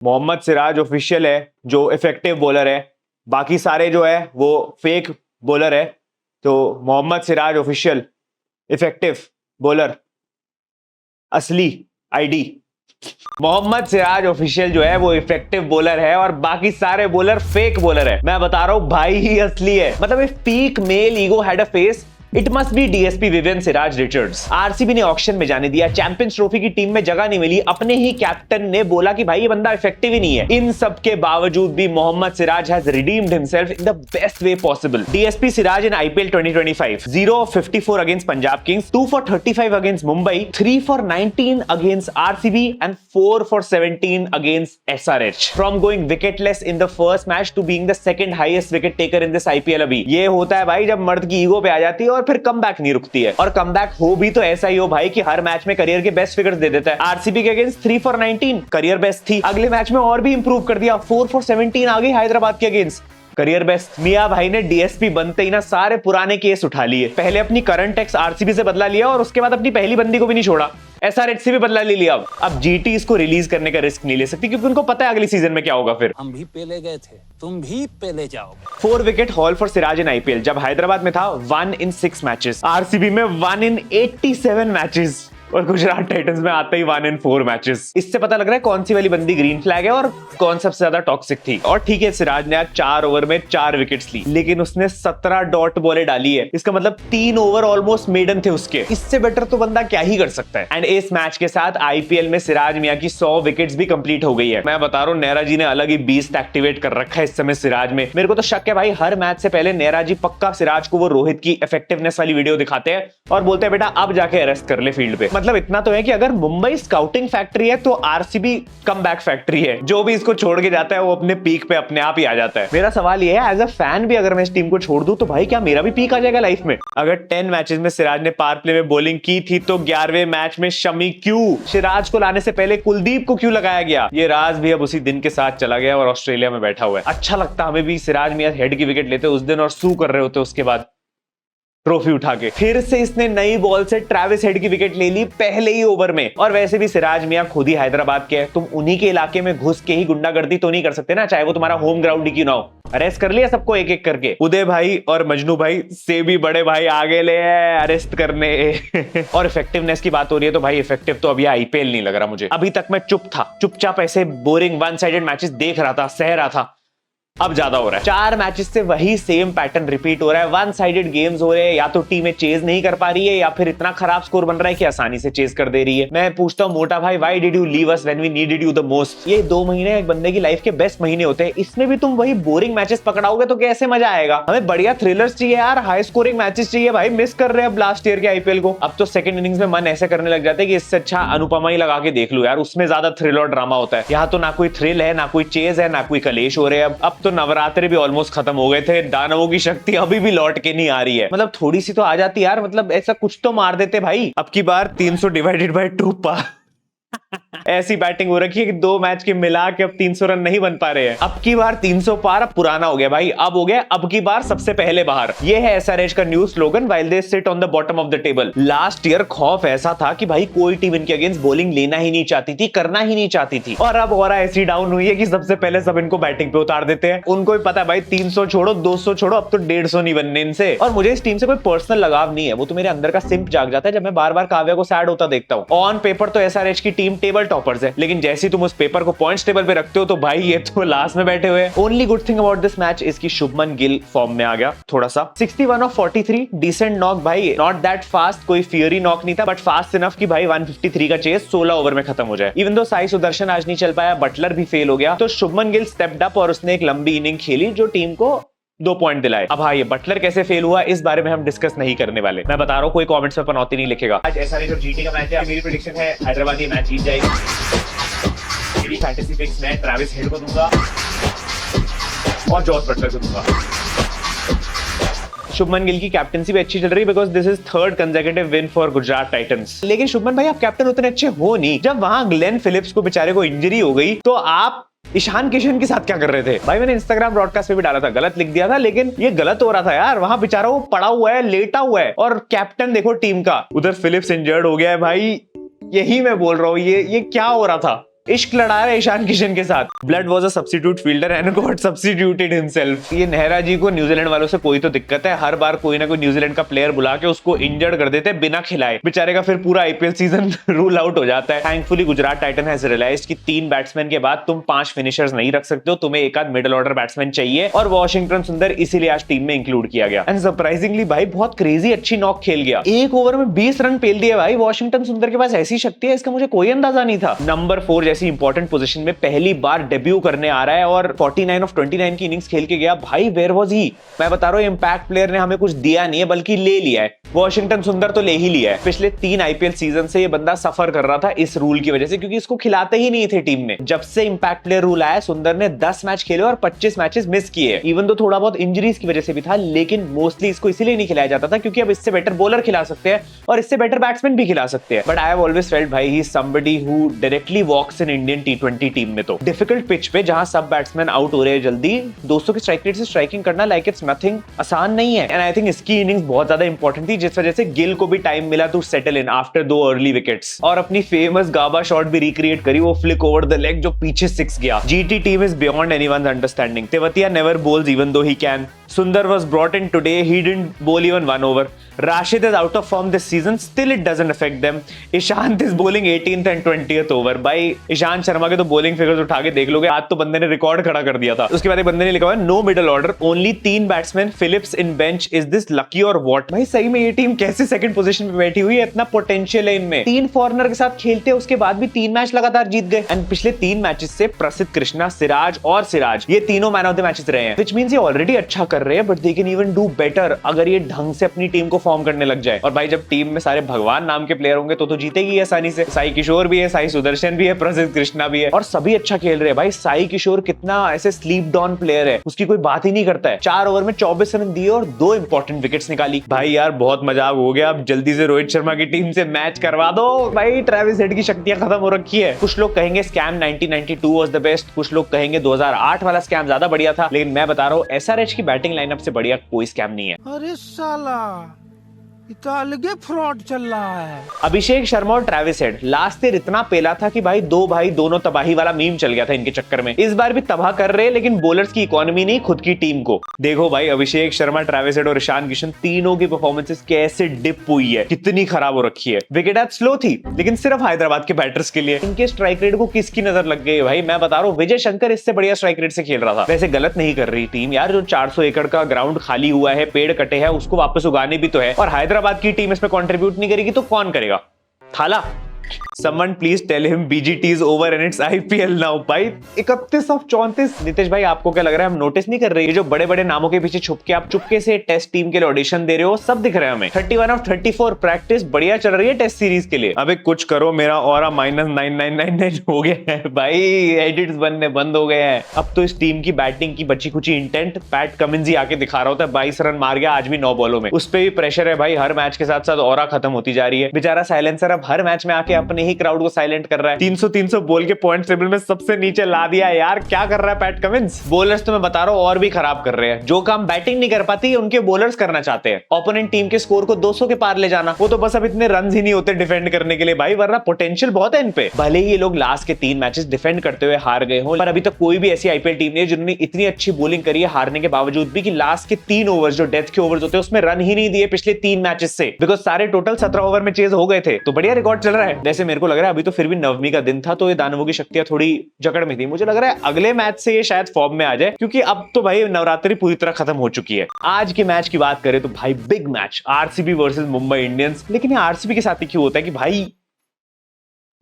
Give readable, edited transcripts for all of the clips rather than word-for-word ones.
Mohammad Siraj official है जो effective bowler है, बाकी सारे जो है वो फेक बॉलर है। तो Mohammed Siraj official effective bowler असली आईडी, मोहम्मद सिराज ऑफिशियल जो है वो इफेक्टिव बॉलर है और बाकी सारे बॉलर फेक बॉलर है। मैं बता रहा हूं भाई ही असली है। मतलब if peak male ego had a face it must be DSP Vivian Siraj Richards. RCB ने ऑक्शन में जाने दिया, चैंपियंस ट्रॉफी की टीम में जगह नहीं मिली, अपने ही कैप्टन ने बोला कि भाई ये बंदा इफेक्टिव ही नहीं है। इन सब के बावजूद भी Mohammed Siraj has redeemed himself in the best way possible. DSP Siraj in IPL 2025 0 of 54 against Punjab Kings, 2 for 35 against Mumbai, 3 for 19 against RCB and 4 for 17 against SRH. From going wicketless in the first match to being the second highest wicket taker in this IPL. अभी ये होता है भाई जब मर्द की ego पे आ जाती है और फिर कमबैक नहीं रुकती है। और कमबैक हो भी तो ऐसा ही हो भाई कि हर मैच में करियर के बेस्ट फिगर्स दे देता है। आरसीबी के अगेंस्ट 3 for 19 करियर बेस्ट थी, अगले मैच में और भी इंप्रूव कर दिया, 4 for 17 आ गई हैदराबाद के अगेंस्ट, करियर बेस्ट। मियां भाई ने डीएसपी बनते ही ना सारे पुराने केस उठा लिए। पहले अपनी करंट एक्स आरसीबी से बदला लिया और उसके बाद अपनी पहली बंदी को भी नहीं छोड़ा, एसआरएच से भी बदला ले लिया। अब जीटी इसको रिलीज करने का रिस्क नहीं ले सकती क्योंकि उनको पता है अगली सीजन में क्या होगा। फिर हम भी पेले गए थे, तुम भी पेले जाओगे। 4 wicket haul for Siraj in IPL. जब हैदराबाद में था 1 in 6 मैचेस, आरसीबी में 1 in 87 मैचेस और गुजरात टाइटंस में आते ही 1 in 4 मैचेस। इससे पता लग रहा है कौन सी वाली बंदी ग्रीन फ्लैग है और कौन सबसे ज्यादा टॉक्सिक थी। और ठीक है सिराज ने आज 4 ओवर में 4 विकेट्स ली, लेकिन उसने 17 डॉट बॉलें डाली है। इसका मतलब 3 ओवर ऑलमोस्ट मेडन थे उसके। इससे बेटर तो बंदा क्या ही कर सकता है। एंड इस मैच के साथ आईपीएल में सिराज मियां की 100 विकेट्स भी कंप्लीट हो गई है। मैं बता रहा हूं नेहरा जी ने अलग ही बीस्ट एक्टिवेट कर रखा है इस समय सिराज में। मेरे को तो शक है भाई हर मैच से पहले नेहरा जी पक्का सिराज को वो रोहित की इफेक्टिवनेस वाली वीडियो दिखाते हैं और बोलते हैं बेटा अब जाके अरेस्ट कर ले फील्ड पे। मतलब इतना तो है कि अगर मुंबई स्काउटिंग फैक्ट्री है तो आरसीबी कमबैक फैक्ट्री है। जो भी इसको छोड़ के जाता है वो अपने पीक पे अपने आप ही आ जाता है। मेरा सवाल ये है एज अ फैन भी अगर मैं इस टीम को छोड़ दूं तो भाई क्या मेरा भी पीक आ जाएगा लाइफ में? अगर 10 मैचेस में सिराज ने पावर प्ले में बॉलिंग की थी तो 11वें मैच में शमी क्यों? सिराज को लाने से पहले कुलदीप को क्यों लगाया गया? ये राज भी अब उसी दिन के साथ चला गया और ऑस्ट्रेलिया में बैठा हुआ है। अच्छा लगता हमें भी सिराज मियां हेड की विकेट लेते उस दिन और सू कर रहे होते उसके बाद ट्रॉफी उठा के। फिर से इसने नई बॉल से ट्रेविस हेड की विकेट ले ली पहले ही ओवर में। और वैसे भी सिराज मियां खुद ही हैदराबाद के हैं, तुम उन्हीं के इलाके में घुस के ही गुंडागर्दी तो नहीं कर सकते ना, चाहे वो तुम्हारा होम ग्राउंड ही क्यों ना हो। अरेस्ट कर लिया सबको एक एक करके। उदय भाई और मजनू भाई से भी बड़े भाई आगे ले अरेस्ट करने। और इफेक्टिवनेस की बात हो रही है तो भाई इफेक्टिव तो अभी आईपीएल नहीं लग रहा मुझे। अभी तक मैं चुप था, चुपचाप ऐसे बोरिंग वन साइडेड मैचेस देख रहा था, सह रहा था। अब ज्यादा हो रहा है। 4 मैचेस से वही सेम पैटर्न रिपीट हो रहा है। वन साइडेड गेम्स हो रहे हैं, या तो टीमें चेज नहीं कर पा रही है या फिर इतना खराब स्कोर बन रहा है कि आसानी से चेज कर दे रही है। मैं पूछता हूं मोटा भाई why did you leave us when we needed you the most? ये 2 महीने एक बंदे की लाइफ के बेस्ट महीने होते हैं, इसमें भी तुम वही बोरिंग मैचेस पकड़ाओगे तो कैसे मजा आएगा? हमें बढ़िया थ्रिलर्स चाहिए यार, हाई स्कोरिंग मैचेस चाहिए भाई। मिस कर रहे हैं अब लास्ट ईयर के आईपीएल को। अब तो सेकंड इनिंग्स में मन ऐसे करने लग जाते हैं कि इससे अच्छा अनुपमा ही लगा के देख लो यार, उसमें ज्यादा थ्रिल और ड्रामा होता है। यहाँ तो ना कोई थ्रिल है, ना कोई चेज है, ना कोई कलेश हो रहे हैं। अब तो नवरात्रि भी ऑलमोस्ट खत्म हो गए थे, दानवों की शक्ति अभी भी लौट के नहीं आ रही है। मतलब थोड़ी सी तो आ जाती यार, मतलब ऐसा कुछ तो मार देते भाई। अब की बार 300 डिवाइडेड बाय 2 पार। ऐसी बैटिंग हो रखी है कि 2 मैच के मिला के अब 300 रन नहीं बन पा रहे हैं। अब की बार 300 पार अब पुराना हो गया भाई, अब हो गया अब की बार सबसे पहले बाहर। ये है एसआरएच का new slogan while they sit on the bottom of the table. Last year खौफ ऐसा था कि भाई कोई टीम इनके अगेंस्ट बॉलिंग लेना ही नहीं चाहती थी, करना ही नहीं चाहती थी। और अब और ऐसी डाउन हुई है कि सबसे पहले सब इनको बैटिंग पे उतार देते हैं। उनको भी पता है भाई 300 छोड़ो 200 छोड़ो, अब तो 150 नहीं बनने इनसे। और मुझे इस टीम से कोई पर्सनल लगाव नहीं है, वो तो मेरे अंदर का सिंप जाग जाता है जब मैं बार बार काव्या को सैड होता देखता हूँ। ऑन पेपर तो एसआरएच की टीम टेबल टॉपर्स है, लेकिन जैसे तुम उस पेपर को पॉइंट्स टेबल पे रखते हो तो भाई ये तो लास्ट में बैठे हुए हैं। Only good thing about this match is कि शुभमन गिल फॉर्म में आ गया थोड़ा सा। 61 of 43 डिसेंट नॉक भाई, नॉट दैट फास्ट, कोई फियरी नॉक नहीं था बट फास्ट इनफ कि भाई 153 का चेस 16 ओवर में खत्म हो जाए। इवन दो साई सुदर्शन आज नहीं चल पाया, बटलर भी फेल हो गया, तो शुभमन गिल स्टेप्ड अप और उसने एक लंबी इनिंग खेली जो टीम को 2 पॉइंट दिलाए। अब हाँ ये बटलर कैसे फेल हुआ इस बारे में हम डिस्कस नहीं करने वाले। मैं बता रहा हूँ कोई कमेंट्स में पनौती नहीं लिखेगा। आज एसआरएच और जीटी का मैच है, मेरी प्रेडिक्शन है हैदराबाद ये मैच जीत जाएगी। मेरी फैंटेसी पिक्स मैं ट्रेविस हेड को दूंगा और जॉस बटलर को दूंगा। शुभमन गिल की कैप्टनसी भी अच्छी चल रही है because this is 3rd consecutive win for Gujarat Titans. लेकिन शुभमन भाई आप कैप्टन उतने अच्छे हो नहीं। जब वहां ग्लेन फिलिप्स को बेचारे को इंजरी हो गई तो आप ईशान किशन के साथ क्या कर रहे थे? भाई मैंने इंस्टाग्राम ब्रॉडकास्ट पे भी डाला था, गलत लिख दिया था, लेकिन ये गलत हो रहा था यार। वहां बेचारा वो पड़ा हुआ है, लेटा हुआ है और कैप्टन देखो टीम का। उधर फिलिप्स इंजर्ड हो गया है भाई। यही मैं बोल रहा हूँ, ये क्या हो रहा था? इश्क लड़ा रहा है ईशान किशन के साथ। Blood was a substitute fielder and got substituted himself. ये नेहरा जी को न्यूजीलैंड वालों से कोई तो दिक्कत है, हर बार कोई ना कोई न्यूजीलैंड का प्लेयर बुला के उसको इंजर्ड कर देते हैं बिना खिलाए, बेचारे का फिर पूरा आईपीएल सीजन रूल आउट हो जाता है। Thankfully Gujarat Titan has realised कि 3 बैट्समैन के बाद तुम 5 फिनिशर्स नहीं रख सकते हो, तुम्हें एक आध मिडिल ऑर्डर बैट्समैन चाहिए, और वॉशिंगटन सुंदर इसीलिए आज टीम में इंक्लूड किया गया। एंड सरप्राइजिंगली भाई बहुत क्रेजी अच्छी नॉक खेल गया, एक ओवर में 20 रन पेल दिए भाई। वॉशिंगटन सुंदर के पास ऐसी शक्ति है, इसका मुझे कोई अंदाजा नहीं था। नंबर 4 जैसी इंपॉर्टेंट पोजीशन में पहली बार डेब्यू करने आ रहा है और 49 ऑफ 29 की इनिंग्स खेल के गया भाई। Where was he? मैं बता रहा हूं इंपैक्ट प्लेयर ने हमें कुछ दिया नहीं है बल्कि ले लिया है। वॉशिंगटन सुंदर तो ले ही लिया है। पिछले 3 आईपीएल सीजन से ये बंदा सफर कर रहा था इस रूल की वजह से, क्योंकि इसको खिलाते ही नहीं थे टीम में। जब से इंपैक्ट प्लेयर रूल आया, सुंदर ने 10 मैच खेले और 25 मैचेस मिस किए। इवन तो थोड़ा बहुत इंजरीज की वजह से भी था, लेकिन मोस्टली इसको इसीलिए नहीं खिलाया जाता था क्योंकि अब इससे बेटर बॉलर खिला सकते हैं और इससे बेटर बैट्समैन भी खिला सकते हैं। But I have always felt भाई he is somebody who directly walks in Indian T20 team में। तो डिफिकल्ट पिच पे जहां सब बैट्समैन आउट हो रहे हैं जल्दी, 200 की स्ट्राइक रेट से स्ट्राइकिंग करना लाइक इट्स नथिंग आसान नहीं है। एंड आई थिंक इसकी इनिंग्स बहुत ज्यादा इंपॉर्टेंट थी, जिस वजह से गिल को भी टाइम मिला to settle in after 2 early wickets, और अपनी फेमस गाबा शॉट भी रिक्रिएट करी, वो फ्लिक ओवर द लेग जो पीछे 6 गया। GT team is beyond anyone's understanding. Tewatia never bowls even though he can. Sundar was brought in today, he didn't bowl even 1 over. Rashid is out of form this season, still it doesn't affect them. Ishant is bowling 18th and 20th over. भाई ईशांत शर्मा के तो bowling figures उठा के देख लोगे, आज तो बंदे ने रिकॉर्ड खड़ा कर दिया था। उसके बाद एक बंदे ने लिखा हुआ no middle order, only 3 batsman, Phillips in bench, is this lucky or what? भाई सही में ये टीम कैसे सेकंड पोजीशन पे बैठी हुई है? इतना पोटेंशियल है इनमें। 3 फॉरनर के साथ खेलते उसके बाद भी 3 मैच लगातार जीत गए। एंड पिछले 3 मैचेस से प्रसिद्ध, कृष्णा, सिराज ये तीनों मैन ऑफ द मैचेस रहे हैं, व्हिच मींस ये ऑलरेडी अच्छा कर रहे हैं, but they can even do better अगर ये ढंग से अपनी टीम को फॉर्म करने लग जाए। और भाई जब टीम में सारे भगवान नाम के प्लेयर होंगे तो जीतेगी आसानी से। साई किशोर भी है, साई सुदर्शन भी है, प्रसिद्ध कृष्णा भी है, और सभी अच्छा खेल रहे हैं भाई। साई किशोर कितना ऐसे स्लीप डाउन प्लेयर है, उसकी कोई बात ही नहीं करता है। 4 ओवर में 24 रन दिए और 2 इंपॉर्टेंट विकेट्स निकाली। भाई यार बहुत मजाक हो गया, अब जल्दी से रोहित शर्मा की टीम से मैच करवा दो भाई। ट्रेविस हेड की शक्तियां खत्म हो रखी है। कुछ लोग कहेंगे स्कैम 1992 वाज द बेस्ट, कुछ लोग कहेंगे 2008 वाला स्कैम ज्यादा बढ़िया था, लेकिन मैं बता रहा हूं एसआरएच की बैटिंग लाइनअप से बढ़िया कोई स्कैम नहीं है। अरे साला इतना अलग फ्रॉड चल रहा है। अभिषेक शर्मा और ट्रेविस हेड लास्ट ईयर इतना पेला था कि भाई दोनों तबाही वाला मीम चल गया था इनके चक्कर में। इस बार भी तबाह कर रहे हैं, लेकिन बॉलर्स की इकोनॉमी नहीं, खुद की टीम को। देखो भाई अभिषेक शर्मा, ट्रेविस हेड और ईशान किशन तीनों की परफॉर्मेंसेस कैसे डिप हुई है, कितनी खराब हो रखी है। विकेट आज स्लो थी, लेकिन सिर्फ हैदराबाद के बैटर्स के लिए। इनके स्ट्राइक रेट को किसकी नजर लग गई है भाई? मैं बता रहा हूँ विजय शंकर इससे बढ़िया स्ट्राइक रेट से खेल रहा था। वैसे गलत नहीं कर रही टीम यार, जो 400 एकड़ का ग्राउंड खाली हुआ है, पेड़ कटे हैं, उसको वापस उगाने भी तो है। और हैदराबाद की टीम इसमें कंट्रीब्यूट नहीं करेगी तो कौन करेगा? थाला। Someone please tell him BGT is over and it's IPL now भाई। 31 ऑफ 34। नितेश भाई आपको क्या लग रहा है हम नोटिस नहीं कर रहे? ये जो बड़े बड़े नामों के पीछे छुप के आप चुपके से टेस्ट टीम के लिए ऑडिशन दे रहे हो, सब दिख रहा है हमें। 31 ऑफ 34 प्रैक्टिस बढ़िया चल रही है टेस्ट सीरीज के लिए। अबे कुछ करो, मेरा ऑरा -9999 हो गया है भाई, एडिट्स बनने बंद हो गए हैं। अब तो इस टीम की बैटिंग की बची कुची इंटेंट पैट कमिंस ही आके दिखा रहा होता है। 22 रन मार गया आज भी 9 बॉलों में, उस पर भी प्रेशर है भाई। हर मैच के साथ साथ ऑरा खत्म होती जा रही है। बेचारा साइलेंसर अब हर मैच में आके अपने ही क्राउड को साइलेंट कर रहा है। 300 बोल के पॉइंट टेबल में सबसे नीचे ला दिया यार, क्या कर रहा है पैट कमिंस? बॉलर्स तो मैं बता रहा हूं और भी खराब कर रहे हैं। जो काम बैटिंग नहीं कर पाती उनके बॉलर्स करना चाहते हैं। ओपोनेंट टीम के स्कोर को 200 के पार ले जाना, वो तो बस अब इतने रन ही नहीं होते डिफेंड करने के लिए भाई, वरना पोटेंशियल बहुत है इन पे। भले ही ये लोग लास्ट के 3 मैचेस डिफेंड करते हुए हार गए हो, पर अभी तक कोई भी ऐसी आईपीएल टीम नहीं है जिन्होंने इतनी अच्छी बॉलिंग करी है हारने के बावजूद भी, कि लास्ट के 3 ओवर्स जो डेथ के ओवर्स होते हैं उसमें रन ही नहीं दिए पिछले 3 मैचेस से, बिकॉज सारे टोटल 17 ओवर में चेज हो गए थे। तो बढ़िया रिकॉर्ड चल रहा है। वैसे मेरे को लग रहा है अभी तो फिर भी नवमी का दिन था, तो ये दानवों की शक्तियां थोड़ी जकड़ में थी। मुझे लग रहा है अगले मैच से ये शायद फॉर्म में आ जाए, क्योंकि अब तो भाई नवरात्रि पूरी तरह खत्म हो चुकी है। आज के मैच की बात करें तो भाई big match, RCB versus Mumbai Indians. लेकिन ये आरसीबी के साथ ही क्यों होता है कि भाई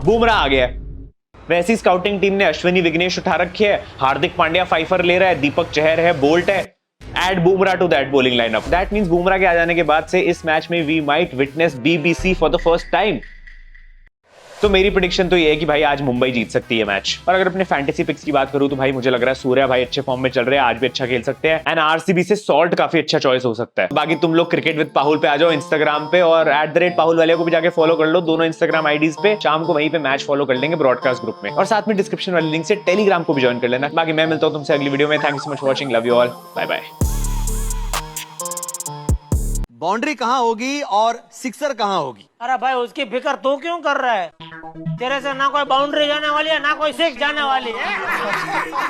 बुमराह आ गया है। वैसी स्काउटिंग टीम ने अश्विनी विघ्नेश उठा रखे है, हार्दिक पांड्या फाइफर ले रहा है, दीपक चहर है, बोल्ट है। Add Bumrah to that bowling lineup. That means Bumrah के आ जाने के बाद से इस मैच में we might witness BBC for the first time. तो मेरी प्रेडिक्शन तो ये है कि भाई आज मुंबई जीत सकती है मैच। और अगर अपने फैंटेसी पिक्स की बात करूं तो भाई मुझे लग रहा है सूर्या भाई अच्छे फॉर्म में चल रहे हैं, आज भी अच्छा खेल सकते हैं। एंड आरसीबी से सॉल्ट काफी अच्छा चॉइस हो सकता है। बाकी तुम लोग क्रिकेट विद पाहुल पे आ जाओ इंस्टाग्राम पे, और @पाहुल वाले को भी जाके फॉलो कर लो, दोनों इंस्टाग्राम आईडीज पे। शाम को वहीं पे मैच फॉलो कर लेंगे ब्रॉडकास्ट ग्रुप में, और साथ में डिस्क्रिप्शन वाली लिंक से टेलीग्राम को भी ज्वाइन कर लेना। बाकी मैं मिलता हूं तुमसे अगली वीडियो में। Thank you so much for watching, love you all, bye bye. Boundary कहाँ होगी और सिक्सर कहाँ होगी? अरे भाई उसकी फिक्र तू क्यों कर रहा है? तेरे से ना कोई बाउंड्री जाने वाली है ना कोई सिक्स जाने वाली है।